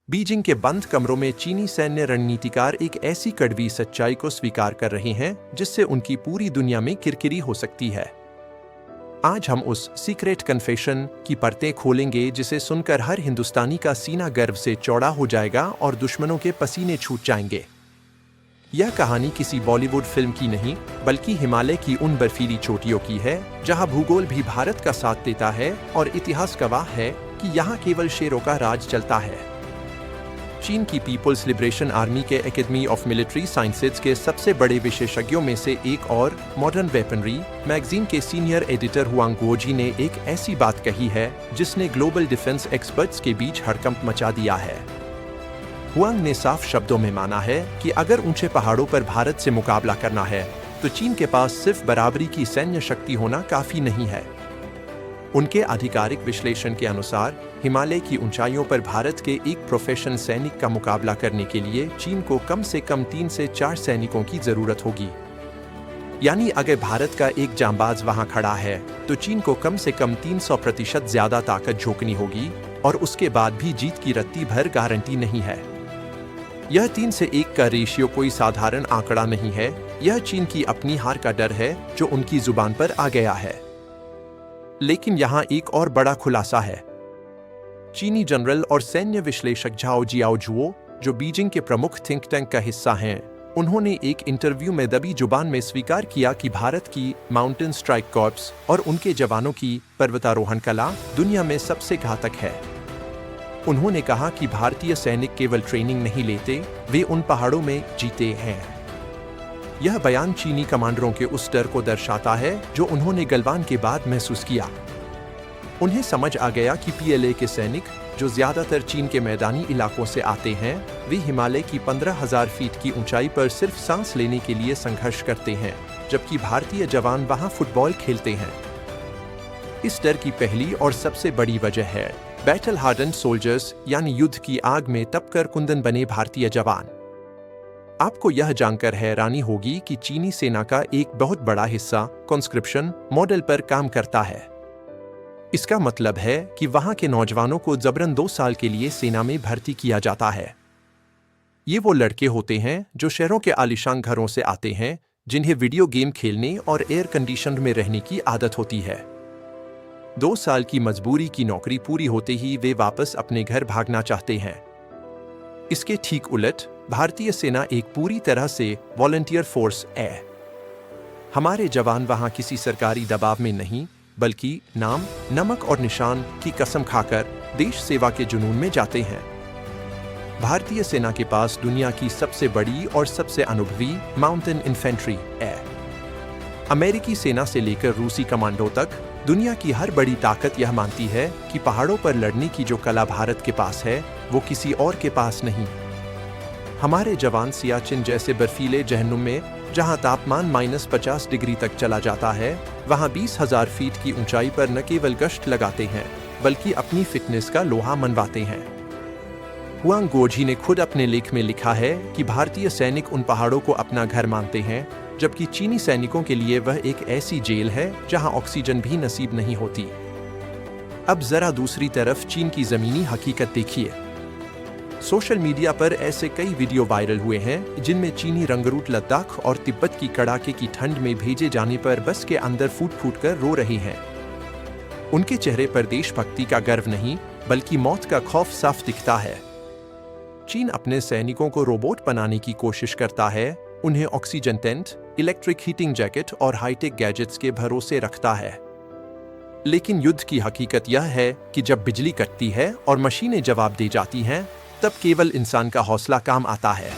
Beijing के बंद कमरों में चीनी सैन्य रणनीतिकार एक ऐसी कड़वी सच्चाई को स्वीकार कर रहे हैं जिससे उनकी पूरी दुनिया में किरकिरी हो सकती है। आज हम उस सीक्रेट कन्फेशन की परतें खोलेंगे जिसे सुनकर हर हिंदुस्तानी का सीना गर्व से चौड़ा हो जाएगा और दुश्मनों के पसीने छूट जाएंगे। यह कहानी किसी बॉलीवुड फिल्म की नहीं बल्कि हिमालय की उन बर्फीली चोटियों की है जहां भूगोल भी भारत का साथ देता है और इतिहास गवाह है कि यहां केवल शेरों का राज चलता है। चीन की पीपुल्स लिबरेशन आर्मी के एकेडमी ऑफ मिलिट्री साइंसेज के सबसे बड़े विशेषज्ञों में से एक और मॉडर्न वेपनरी मैगजीन के सीनियर एडिटर हुआंग गुओजी ने एक ऐसी बात कही है जिसने ग्लोबल डिफेंस एक्सपर्ट्स के बीच हड़कंप मचा दिया है। हुआंग ने साफ शब्दों में माना है कि अगर ऊंचे पहाड़ों पर भारत से मुकाबला करना है तो चीन के पास सिर्फ बराबरी की सैन्य शक्ति होना काफी नहीं है। उनके आधिकारिक विश्लेषण के अनुसार हिमालय की ऊंचाइयों पर भारत के एक प्रोफेशनल सैनिक का मुकाबला करने के लिए चीन को कम से कम 3 से 4 सैनिकों की जरूरत होगी। यानी अगर भारत का एक जांबाज वहां खड़ा है तो चीन को कम से कम 300% ज्यादा ताकत झोंकनी होगी और उसके बाद भी जीत की रत्ती भर गारंटी नहीं है। यह 3 से 1 का रेशियो कोई साधारण आंकड़ा नहीं है, यह चीन की अपनी हार का डर है जो उनकी जुबान पर आ गया है। लेकिन यहाँ एक और बड़ा खुलासा है। चीनी जनरल और सैन्य विश्लेषक झाओ जियाओजुओ, जो बीजिंग के प्रमुख थिंक टैंक का हिस्सा हैं, उन्होंने एक इंटरव्यू में दबी जुबान में स्वीकार किया कि भारत की माउंटेन स्ट्राइक कॉर्प्स और उनके जवानों की पर्वतारोहण कला दुनिया में सबसे घातक है। उन्होंने कहा कि भारतीय सैनिक केवल ट्रेनिंग नहीं लेते, वे उन पहाड़ों में जीते हैं। यह बयान चीनी कमांडरों के उस डर को दर्शाता है जो उन्होंने गलवान के बाद महसूस किया। उन्हें समझ आ गया कि पीएलए के सैनिक, जो ज्यादातर चीन के मैदानी इलाकों से आते हैं, वे हिमालय की 15,000 फीट की ऊंचाई पर सिर्फ सांस लेने के लिए संघर्ष करते हैं, जबकि भारतीय जवान वहां फुटबॉल खेलते हैं। इस डर की पहली और सबसे बड़ी वजह है बैटल हार्डन्ड सोल्जर्स, यानी युद्ध की आग में तपकर कुंदन बने भारतीय जवान। आपको यह जानकर हैरानी होगी कि चीनी सेना का एक बहुत बड़ा हिस्सा कॉन्स्क्रिप्शन मॉडल पर काम करता है। इसका मतलब है कि वहां के नौजवानों को जबरन 2 साल के लिए सेना में भर्ती किया जाता है। ये वो लड़के होते हैं जो शहरों के आलीशान घरों से आते हैं, जिन्हें वीडियो गेम खेलने और एयर कंडीशन में रहने की आदत होती है। 2 साल की मजबूरी की नौकरी पूरी होते ही वे वापस अपने घर भागना चाहते हैं। इसके ठीक उलट भारतीय सेना एक पूरी तरह से वॉलंटियर फोर्स है। हमारे जवान वहां किसी सरकारी दबाव में नहीं बल्कि नाम, नमक और निशान की कसम खाकर देश सेवा के जुनून में जाते हैं। भारतीय सेना के पास दुनिया की सबसे बड़ी और सबसे अनुभवी माउंटेन इन्फेंट्री है। अमेरिकी सेना से लेकर रूसी कमांडो तक दुनिया की हर बड़ी ताकत यह मानती है कि पहाड़ों पर लड़ने की जो कला भारत के पास है वो किसी और के पास नहीं। हमारे जवान सियाचिन जैसे बर्फीले जहन्नुम में, जहां तापमान -50 डिग्री तक चला जाता है, वहां 20,000 फीट की ऊंचाई पर न केवल गश्त लगाते हैं बल्कि अपनी फिटनेस का लोहा मनवाते हैं। हुआंग गुओजी ने खुद अपने लेख में लिखा है कि भारतीय सैनिक उन पहाड़ों को अपना घर मानते हैं, जबकि चीनी सैनिकों के लिए वह एक ऐसी जेल है जहां ऑक्सीजन भी नसीब नहीं होती। अब जरा दूसरी तरफ चीन की जमीनी हकीकत देखिए। सोशल मीडिया पर ऐसे कई वीडियो वायरल हुए हैं जिनमें चीनी रंगरूट लद्दाख और तिब्बत की कड़ाके की ठंड में भेजे जाने पर बस के अंदर फूट फूट कर रो रहे हैं। उनके चेहरे पर देशभक्ति का गर्व नहीं बल्कि मौत का खौफ साफ दिखता है। चीन अपने सैनिकों को रोबोट बनाने की कोशिश करता है, उन्हें oxygen tent, electric heating jacket और हाईटेक गैजेट्स के भरोसे रखता है। लेकिन युद्ध की हकीकत यह है कि जब बिजली कटती है और मशीनें जवाब दे जाती हैं, तब केवल इंसान का हौसला काम आता है।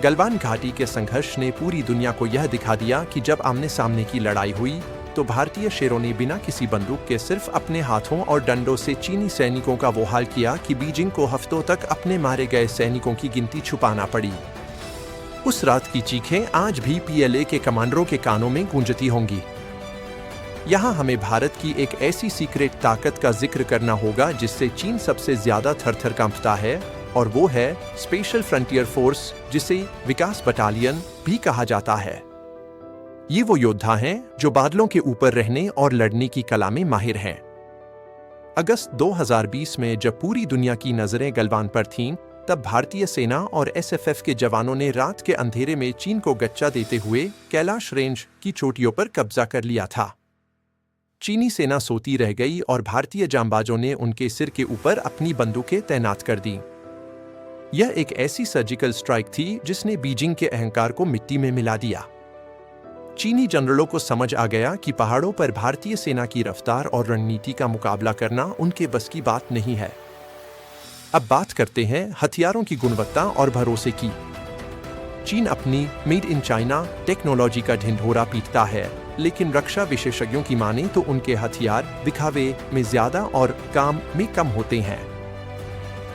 गलवान घाटी के संघर्ष ने पूरी दुनिया को यह दिखा दिया कि जब आमने सामने की लड़ाई हुई तो भारतीय शेरों ने बिना किसी बंदूक के सिर्फ अपने हाथों और डंडों से चीनी सैनिकों का वो हाल किया कि बीजिंग को हफ्तों तक अपने मारे गए सैनिकों की गिनती छुपाना पड़ी। उस रात की चीखें आज भी पीएलए के कमांडरों के कानों में गूंजती होंगी। यहाँ हमें भारत की एक ऐसी सीक्रेट ताकत का जिक्र करना होगा जिससे चीन सबसे ज्यादा थर-थर कांपता है, और वो है स्पेशल फ्रंटियर फोर्स, जिसे विकास बटालियन भी कहा जाता है। ये वो योद्धा हैं जो बादलों के ऊपर रहने और लड़ने की कला में माहिर हैं। अगस्त 2020 में जब पूरी दुनिया की नजरें गलवान पर थीं, तब भारतीय सेना और एसएफएफ के जवानों ने रात के अंधेरे में चीन को गच्चा देते हुए कैलाश रेंज की चोटियों पर कब्जा कर लिया था। चीनी सेना सोती रह गई और भारतीय जांबाजों ने उनके सिर के ऊपर अपनी बंदूकें तैनात कर दी। यह एक ऐसी सर्जिकल स्ट्राइक थी जिसने बीजिंग के अहंकार को मिट्टी में मिला दिया। चीनी जनरलों को समझ आ गया कि पहाड़ों पर भारतीय सेना की रफ्तार और रणनीति का मुकाबला करना उनके बस की बात नहीं है। अब बात करते हैं हथियारों की गुणवत्ता और भरोसे की। चीन अपनी मेड इन चाइना टेक्नोलॉजी का ढिंढोरा पीटता है, लेकिन रक्षा विशेषज्ञों की माने तो उनके हथियार दिखावे में ज्यादा और काम में कम होते हैं।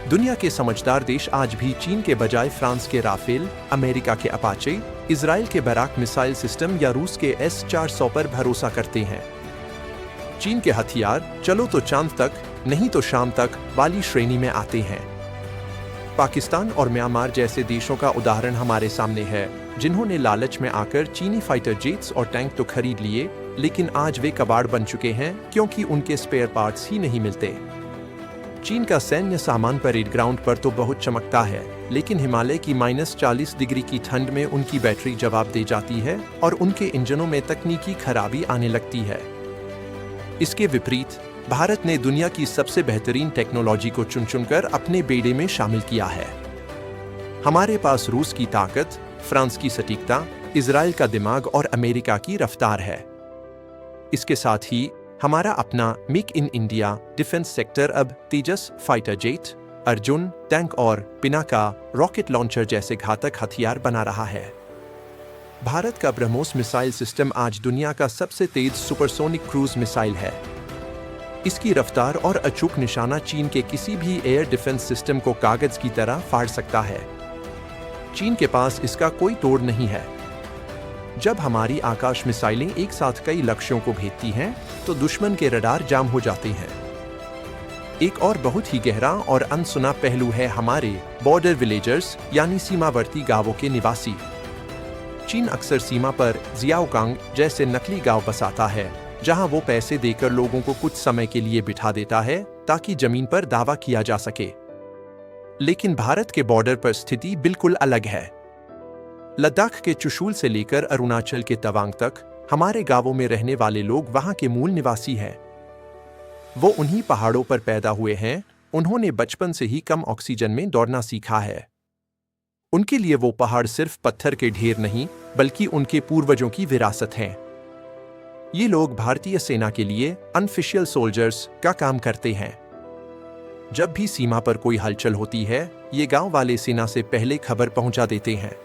दुनिया के समझदार देश आज भी चीन के बजाय फ्रांस के राफेल, अमेरिका के अपाचे, इजराइल के बैराक मिसाइल सिस्टम या रूस के S-400 पर भरोसा करते हैं। चीन के हथियार चलो तो चांद तक, नहीं तो शाम तक वाली श्रेणी में आते हैं। पाकिस्तान और म्यांमार जैसे देशों का उदाहरण हमारे सामने है, जिन्होंने लालच में आकर चीनी फाइटर जेट्स और टैंक तो खरीद लिए, लेकिन आज वे कबाड़ बन चुके हैं क्योंकि उनके स्पेयर पार्ट्स ही नहीं मिलते। चीन का सैन्य सामान परेड ग्राउंड पर तो बहुत चमकता है, लेकिन हिमालय की -40 डिग्री की ठंड में उनकी बैटरी जवाब दे जाती है और उनके इंजनों में तकनीकी खराबी आने लगती है। इसके विपरीत भारत ने दुनिया की सबसे बेहतरीन टेक्नोलॉजी को चुन चुनकर अपने बेड़े में शामिल किया है। हमारे पास रूस की ताकत, फ्रांस की सटीकता, इजराइल का दिमाग और अमेरिका की रफ्तार है। इसके साथ ही हमारा अपना make in India defence sector अब तेजस फाइटर जेट, अर्जुन टैंक और पिनाका रॉकेट लॉन्चर जैसे घातक हथियार बना रहा है। भारत का ब्रह्मोस मिसाइल सिस्टम आज दुनिया का सबसे तेज सुपरसोनिक क्रूज मिसाइल है। इसकी रफ्तार और अचूक निशाना चीन के किसी भी एयर डिफेंस सिस्टम को कागज की तरह फाड़ सकता है। चीन के पास इसका कोई तोड़ नहीं है। जब हमारी आकाश मिसाइलें एक साथ कई लक्ष्यों को भेदती हैं, तो दुश्मन के रडार जाम हो जाते हैं। एक और बहुत ही गहरा और अनसुना पहलू है हमारे बॉर्डर विलेजर्स यानी सीमावर्ती गांवों के निवासी। चीन अक्सर सीमा पर जियाओकांग जैसे नकली गांव बसाता है, जहां वो पैसे देकर लोगों को कुछ समय के लिए बिठा देता है ताकि जमीन पर दावा किया जा सके। लेकिन भारत के बॉर्डर पर स्थिति बिल्कुल अलग है। लद्दाख के चुशूल से लेकर अरुणाचल के तवांग तक हमारे गांवों में रहने वाले लोग वहां के मूल निवासी हैं। वो उन्हीं पहाड़ों पर पैदा हुए हैं। उन्होंने बचपन से ही कम ऑक्सीजन में दौड़ना सीखा है। उनके लिए वो पहाड़ सिर्फ पत्थर के ढेर नहीं, बल्कि उनके पूर्वजों की विरासत हैं। ये लोग भारतीय सेना के लिए अनऑफिशियल सोल्जर्स का काम करते हैं। जब भी सीमा पर कोई हलचल होती है, ये गांव वाले सेना से पहले खबर पहुंचा देते हैं।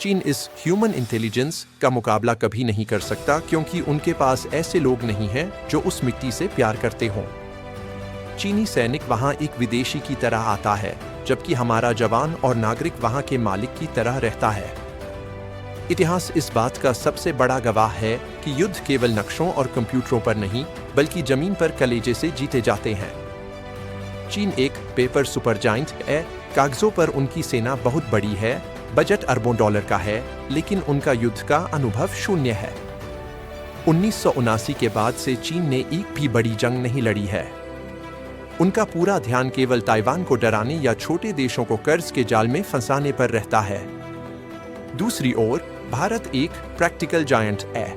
चीन इस ह्यूमन इंटेलिजेंस का मुकाबला कभी नहीं कर सकता, क्योंकि उनके पास ऐसे लोग नहीं हैं जो उस मिट्टी से प्यार करते हों। चीनी सैनिक वहां एक विदेशी की तरह आता है, जबकि हमारा जवान और नागरिक वहां के मालिक की तरह रहता है। इतिहास इस बात का सबसे बड़ा गवाह है कि युद्ध केवल नक्शों और कंप्यूटरों पर नहीं, बल्कि जमीन पर कलेजे से जीते जाते हैं। चीन एक पेपर सुपर जाइंट है। कागजों पर उनकी सेना बहुत बड़ी है, बजट अरबों डॉलर का है, लेकिन उनका युद्ध का अनुभव शून्य है। 1979 के बाद से चीन ने एक भी बड़ी जंग नहीं लड़ी है। उनका पूरा ध्यान केवल ताइवान को डराने या छोटे देशों को कर्ज के जाल में फंसाने पर रहता है। दूसरी ओर भारत एक प्रैक्टिकल जायंट है।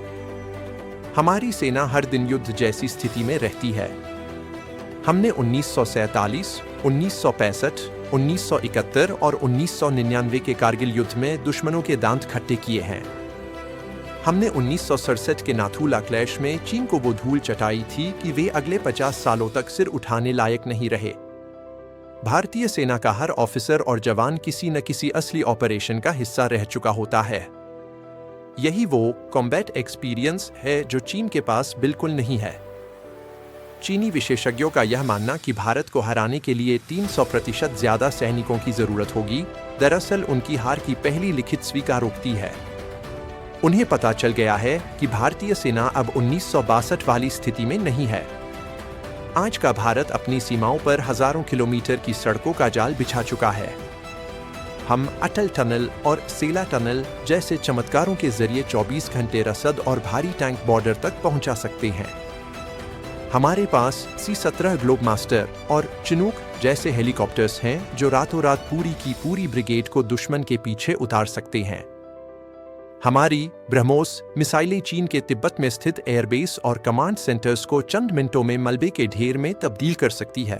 हमारी सेना हर दिन युद्ध जैसी स्थिति में रहती है। हमने 1947, 1965, 1971 और 1999 के कारगिल युद्ध में दुश्मनों के दांत खट्टे किए हैं। हमने 1967 के नाथू ला क्लैश में चीन को वो धूल चटाई थी कि वे अगले 50 सालों तक सिर उठाने लायक नहीं रहे। भारतीय सेना का हर ऑफिसर और जवान किसी न किसी असली ऑपरेशन का हिस्सा रह चुका होता है। यही वो कॉम्बैट एक्सपीरियंस है जो चीन के पास बिल्कुल नहीं है। चीनी विशेषज्ञों का यह मानना कि भारत को हराने के लिए 300% ज्यादा सैनिकों की जरूरत होगी, दरअसल उनकी हार की पहली लिखित स्वीकारोक्ति है। उन्हें पता चल गया है कि भारतीय सेना अब 1962 वाली स्थिति में नहीं है। आज का भारत अपनी सीमाओं पर हजारों किलोमीटर की सड़कों का जाल बिछा चुका है। हम अटल टनल और सेला टनल जैसे चमत्कारों के जरिए 24 घंटे रसद और भारी टैंक बॉर्डर तक पहुंचा सकते हैं। हमारे पास C-17 ग्लोबमास्टर और चिनूक जैसे हेलीकॉप्टर्स हैं जो रातों रात पूरी की पूरी ब्रिगेड को दुश्मन के पीछे उतार सकते हैं। हमारी ब्रह्मोस मिसाइलें चीन के तिब्बत में स्थित एयरबेस और कमांड सेंटर्स को चंद मिनटों में मलबे के ढेर में तब्दील कर सकती है।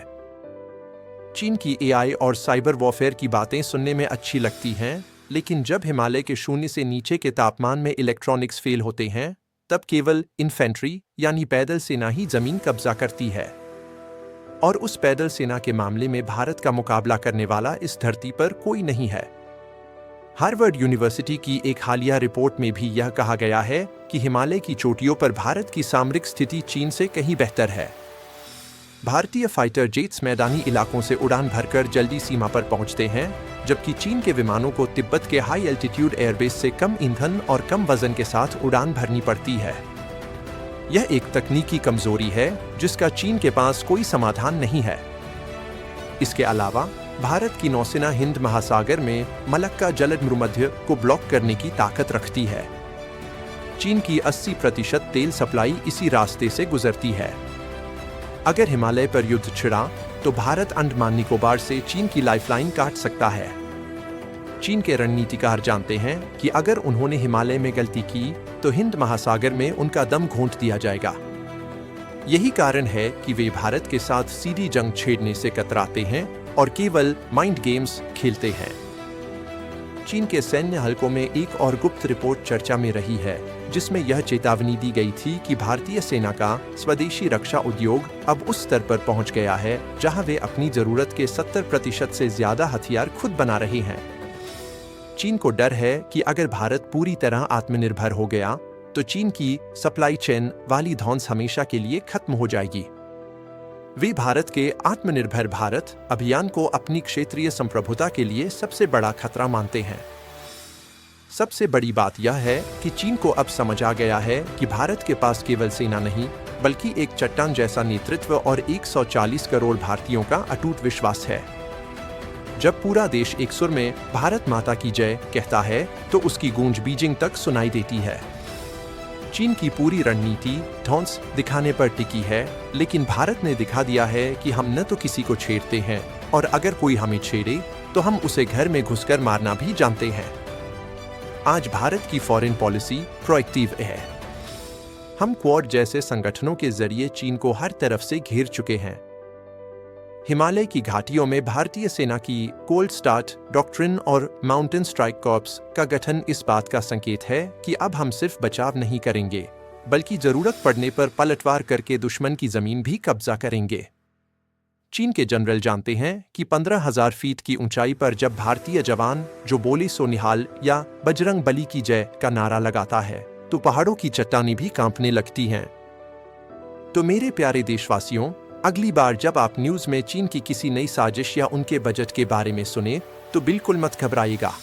चीन की AI और साइबर वॉरफेयर की बातें सुनने में अच्छी लगती हैं, लेकिन जब हिमालय के शून्य से नीचे के तापमान में इलेक्ट्रॉनिक्स फेल होते हैं, तब केवल इन्फेंट्री यानी पैदल सेना ही जमीन कब्जा करती है। और उस पैदल सेना के मामले में भारत का मुकाबला करने वाला इस धरती पर कोई नहीं है। हार्वर्ड यूनिवर्सिटी की एक हालिया रिपोर्ट में भी यह कहा गया है कि हिमालय की चोटियों पर भारत की सामरिक स्थिति चीन से कहीं बेहतर है। भारतीय फाइटर जेट्स मैदानी इलाकों से उड़ान भरकर जल्दी सीमा पर पहुंचते हैं, जबकि चीन के विमानों को तिब्बत के हाई एल्टीट्यूड एयरबेस से कम ईंधन और कम वजन के साथ उड़ान भरनी पड़ती है। यह एक तकनीकी कमजोरी है जिसका चीन के पास कोई समाधान नहीं है। इसके अलावा भारत की नौसेना हिंद महासागर में मलक्का जलसमुद्र को ब्लॉक करने की ताकत रखती है। चीन की 80% तेल सप्लाई इसी रास्ते से गुजरती है। अगर हिमालय पर युद्ध छिड़ा तो भारत अंडमान निकोबार से चीन की लाइफलाइन काट सकता है। चीन के रणनीतिकार जानते हैं कि अगर उन्होंने हिमालय में गलती की तो हिंद महासागर में उनका दम घोंट दिया जाएगा। यही कारण है कि वे भारत के साथ सीधी जंग छेड़ने से कतराते हैं और केवल माइंड गेम्स खेलते हैं। चीन के सैन्य हलकों में एक और गुप्त रिपोर्ट चर्चा में रही है, जिसमें यह चेतावनी दी गई थी कि भारतीय सेना का स्वदेशी रक्षा उद्योग अब उस स्तर पर पहुंच गया है जहां वे अपनी जरूरत के 70% से ज्यादा हथियार खुद बना रहे हैं। चीन को डर है कि अगर भारत पूरी तरह आत्मनिर्भर हो गया तो चीन की सप्लाई चेन वाली धौंस हमेशा के लिए खत्म हो जाएगी। वे भारत के आत्मनिर्भर भारत अभियान को अपनी क्षेत्रीय संप्रभुता के लिए सबसे बड़ा खतरा मानते हैं। सबसे बड़ी बात यह है कि चीन को अब समझ आ गया है कि भारत के पास केवल सेना नहीं, बल्कि एक चट्टान जैसा नेतृत्व और 140 करोड़ भारतीयों का अटूट विश्वास है। जब पूरा देश एक सुर में भारत माता की जय कहता है तो उसकी गूंज बीजिंग तक सुनाई देती है। चीन की पूरी रणनीति धौंस दिखाने पर टिकी है, लेकिन भारत ने दिखा दिया है कि हम न तो किसी को छेड़ते हैं और अगर कोई हमें छेड़े तो हम उसे घर में घुसकर मारना भी जानते हैं। आज भारत की फॉरेन पॉलिसी प्रोएक्टिव है। हम क्वाड जैसे संगठनों के जरिए चीन को हर तरफ से घेर चुके हैं। हिमालय की घाटियों में भारतीय सेना की कोल्ड स्टार्ट डॉक्ट्रिन और माउंटेन स्ट्राइक कॉर्प्स का गठन इस बात का संकेत है कि अब हम सिर्फ बचाव नहीं करेंगे, बल्कि जरूरत पड़ने पर पलटवार करके दुश्मन की जमीन भी कब्जा करेंगे। चीन के जनरल जानते हैं कि 15,000 फीट की ऊंचाई पर जब भारतीय जवान जो बोले सो निहाल या बजरंग बली की जय का नारा लगाता है तो पहाड़ों की चट्टानें भी कांपने लगती हैं। तो मेरे प्यारे देशवासियों, अगली बार जब आप न्यूज में चीन की किसी नई साजिश या उनके बजट के बारे में सुने तो बिल्कुल मत घबराइएगा।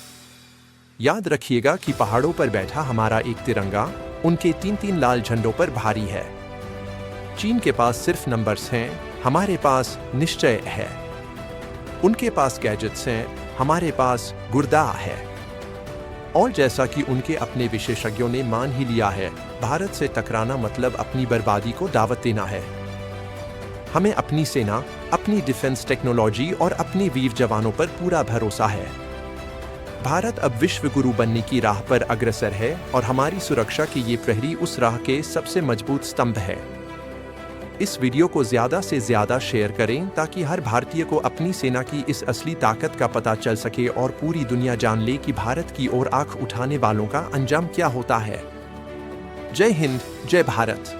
याद रखिएगा कि पहाड़ों पर बैठा हमारा एक तिरंगा उनके 3-3 लाल झंडों पर भारी है। चीन के पास सिर्फ नंबर्स हैं, हमारे पास निश्चय है। उनके पास गैजेट्स हैं, हमारे पास गुर्दा है। और जैसा कि उनके अपने विशेषज्ञों ने मान ही लिया है, भारत से टकराना मतलब अपनी बर्बादी को दावत देना है। हमें अपनी सेना, अपनी डिफेंस टेक्नोलॉजी और अपने वीर जवानों पर पूरा भरोसा है। भारत अब विश्व गुरु बनने की राह पर अग्रसर है और हमारी सुरक्षा के ये प्रहरी उस राह के सबसे मजबूत स्तंभ है। इस वीडियो को ज्यादा से ज्यादा शेयर करें ताकि हर भारतीय को अपनी सेना की इस असली ताकत का पता चल सके और पूरी दुनिया जान ले कि भारत की ओर आंख उठाने वालों का अंजाम क्या होता है। जय हिंद, जय भारत।